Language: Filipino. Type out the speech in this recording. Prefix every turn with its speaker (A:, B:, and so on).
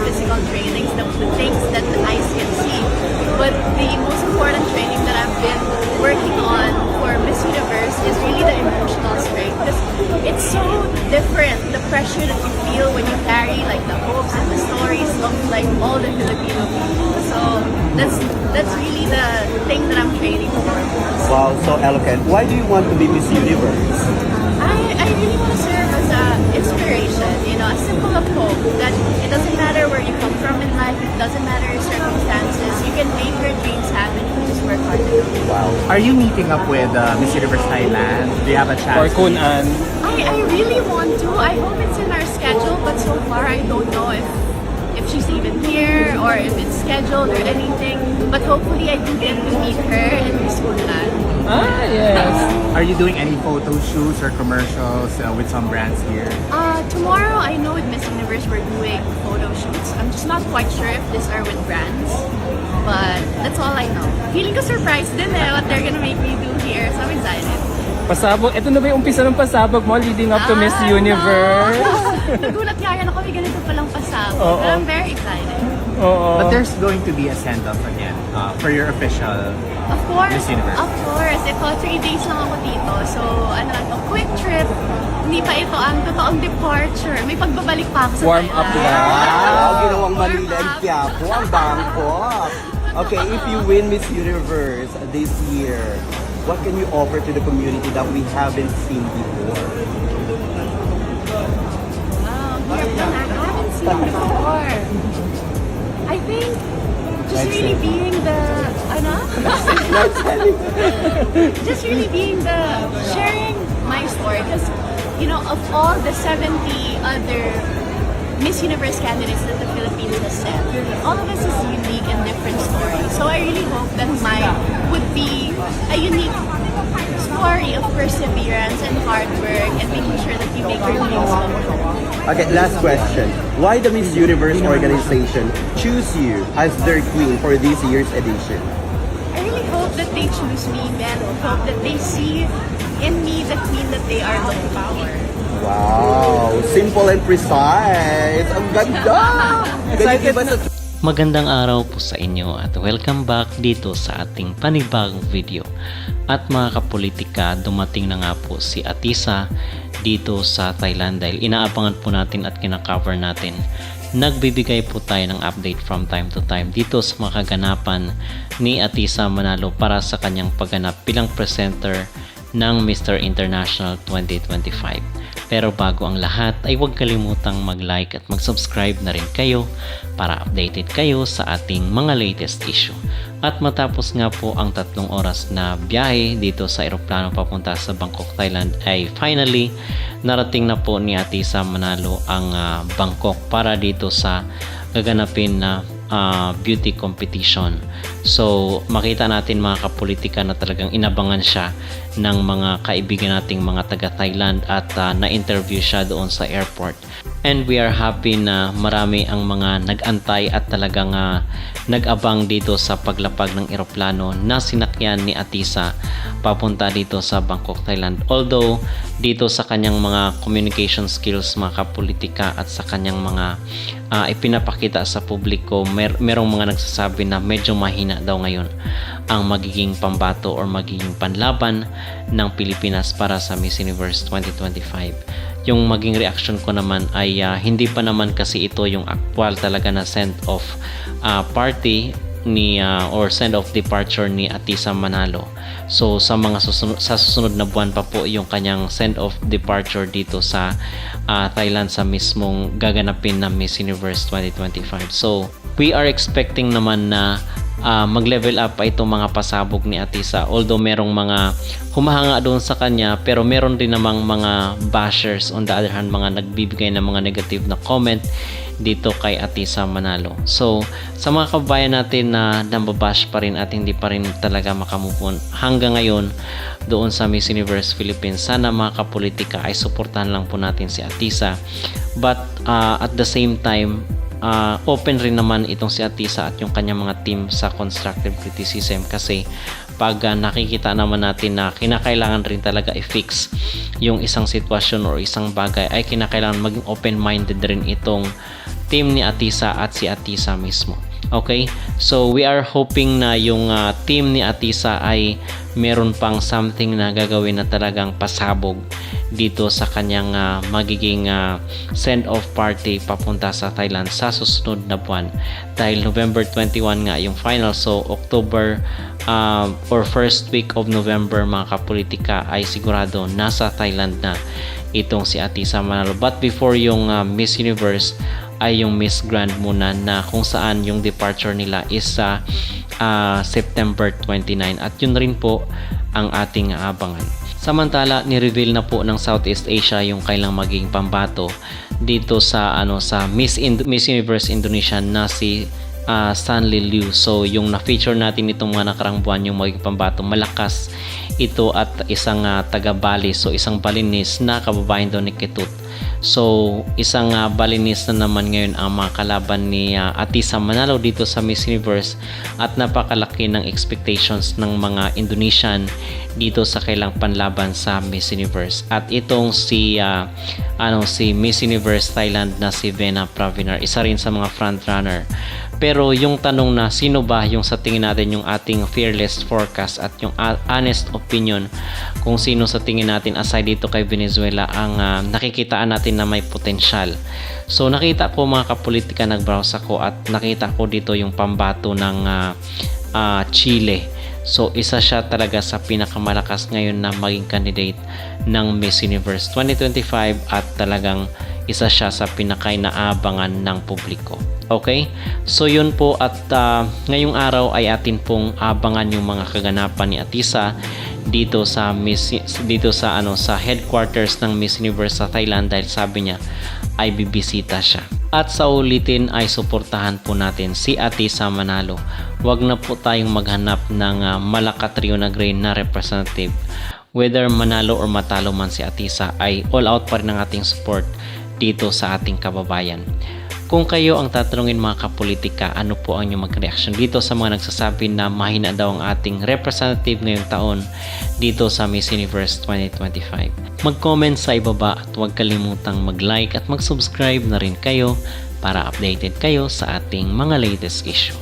A: physical trainings, the things that the eyes can see. But the most important training that I've been working on for Miss Universe is really the emotional strength. Because it's so different, the pressure that you feel when you carry like the hopes and the stories of like all the Filipino people. So that's really the thing that I'm training for.
B: Wow, so eloquent. Why do you want to be Miss Universe?
A: I really want to serve as an inspiration, a symbol of hope that it doesn't matter where you come from in life, it doesn't matter your circumstances, you can make your dreams happen if you just work hard enough.
B: Wow.
C: Are you meeting up with Miss Universe Thailand? Do you have a chance?
D: Or Kun-an?
A: I really want to. I hope it's in our schedule, but so far I don't know if she's even here or if it's scheduled or anything. But hopefully I do get to meet her and Miss Kunlan.
D: Ah, yes.
C: Are you doing any photo shoots or commercials with some brands here?
A: Tomorrow I know with Miss Universe we're doing photo shoots. I'm just not quite sure if these are with brands. But that's all I know. Feeling ko surprised din what they're gonna make me do here. So I'm excited.
D: Pasabog. Ito na ba yung umpisa ng pasabog mo leading up to Miss Universe?
A: No. Nagulat nga yan ako, may ganito palang pasabog.
D: Oo.
A: But I'm very excited.
D: Oo.
C: But there's going to be a send-off again for your official
A: Of course,
C: Miss Universe.
A: of course. Ito, 3 days lang ako dito. So, quick trip. Hindi pa ito ang totoong departure. May pagbabalik pa ako sa
D: Warm up
A: Thailand.
D: lang.
B: Wow, ginawang
A: Warm
B: Manila and
A: up.
B: Quiapo, ang Bangkok. Okay, if you win Miss Universe this year, what can you offer to the community that we haven't seen before?
A: Wow, hirap na I haven't seen before. I think just really being the, just really being the, sharing my story. Because, of all the 70 other Miss Universe candidates that the Philippines has sent, all of us is unique and different stories. So I really hope that mine would be a unique story of perseverance and hard work and making sure that you make your dreams come true.
B: Okay, last question. Why the Miss Universe organization choose you as their queen for this year's edition?
A: I really hope that they choose me and hope that they see in me the queen that they are looking for.
B: Wow, simple and precise. Ang ganda!
D: Excited
B: Can you give us a
E: Magandang araw po sa inyo at welcome back dito sa ating panibagong video. At mga kapolitika, dumating na nga po si Atisa dito sa Thailand dahil inaabangan po natin at kinakover natin. Nagbibigay po tayo ng update from time to time dito sa mga kaganapan ni Atisa Manalo para sa kanyang pagganap bilang presenter ng Mr. International 2025. Pero bago ang lahat ay huwag kalimutang mag-like at mag-subscribe na rin kayo para updated kayo sa ating mga latest issue. At matapos nga po ang 3 oras na biyahe dito sa eroplano papunta sa Bangkok, Thailand ay finally narating na po ni Atisa Manalo ang Bangkok para dito sa gaganapin na beauty competition. So makita natin mga kapolitika na talagang inabangan siya ng mga kaibigan nating mga taga Thailand at na-interview siya doon sa airport. And we are happy na marami ang mga nag-antay at talagang nag-abang dito sa paglapag ng eroplano na sinakyan ni Atisa papunta dito sa Bangkok, Thailand. Although dito sa kanyang mga communication skills mga kapolitika at sa kanyang mga ipinapakita sa publiko, merong mga nagsasabi na medyo mahina daw ngayon ang magiging pambato or magiging panlaban ng Pilipinas para sa Miss Universe 2025. Yung maging reaction ko naman ay hindi pa naman kasi ito yung actual talaga na send-off party ni or send-off departure ni Atisa Manalo. So sa mga susunod na buwan pa po yung kanyang send-off departure dito sa Thailand sa mismong gaganapin na Miss Universe 2025. So we are expecting naman na mag-level up pa itong mga pasabog ni Atisa, although merong mga humahanga doon sa kanya, pero meron din namang mga bashers on the other hand, mga nagbibigay ng mga negative na comment dito kay Atisa Manalo. So sa mga kabayan natin na nambabash pa rin at hindi pa rin talaga makamove hanggang ngayon doon sa Miss Universe Philippines, sana mga kapolitika ay suportahan lang po natin si Atisa, but at the same time open rin naman itong si Atisa at yung kanyang mga team sa constructive criticism, kasi pag nakikita naman natin na kinakailangan rin talaga i-fix yung isang sitwasyon or isang bagay, ay kinakailangan maging open-minded rin itong team ni Atisa at si Atisa mismo. Okay? So we are hoping na yung team ni Atisa ay meron pang something na gagawin na talagang pasabog dito sa kanyang magiging send-off party papunta sa Thailand sa susunod na buwan. Dahil November 21 nga yung final, so October or first week of November mga kapolitika ay sigurado nasa Thailand na itong si Atisa Manalo. But before yung Miss Universe ay yung Miss Grand muna, na kung saan yung departure nila is sa September 29, at yun rin po ang ating abangan. Samantala, ni-reveal na po ng Southeast Asia yung kailang maging pambato dito sa sa Miss Universe Indonesia na si Stanley Liu. So yung na-feature natin itong mga nakarang buwan, yung maging pambato, malakas ito at isang taga Bali, so isang Balinese na kababayan daw ni Ketut. So isang Balinese na naman ngayon ang mga kalaban ni Atisa Manalo dito sa Miss Universe, at napakalaki ng expectations ng mga Indonesian dito sa kailang panlaban sa Miss Universe. At itong si Miss Universe Thailand na si Vena Pravinar, isa rin sa mga frontrunner. Pero yung tanong na sino ba yung sa tingin natin yung ating fearless forecast at yung honest opinion kung sino sa tingin natin aside dito kay Venezuela ang nakikitaan natin na may potensyal. So nakita ko mga kapolitika, nag-browse ako at nakita ko dito yung pambato ng Chile. So isa siya talaga sa pinakamalakas ngayon na maging candidate ng Miss Universe 2025 at talagang isa siya sa pinakainaabangan ng publiko. Okay? So yun po, at ngayong araw ay atin pong abangan yung mga kaganapan ni Atisa dito sa sa headquarters ng Miss Universe sa Thailand, dahil sabi niya ay bibisita siya. At sa ulitin ay suportahan po natin si Atisa Manalo. Huwag na po tayong maghanap ng malakatrio na grade na representative. Whether manalo or matalo man si Atisa, ay all out pa rin ang ating support dito sa ating kababayan. Kung kayo ang tatanungin mga kapolitika, ano po ang inyong mag-reaction dito sa mga nagsasabi na mahina daw ang ating representative ngayong taon dito sa Miss Universe 2025? Mag-comment sa ibaba at huwag kalimutang mag-like at mag-subscribe na rin kayo para updated kayo sa ating mga latest issue.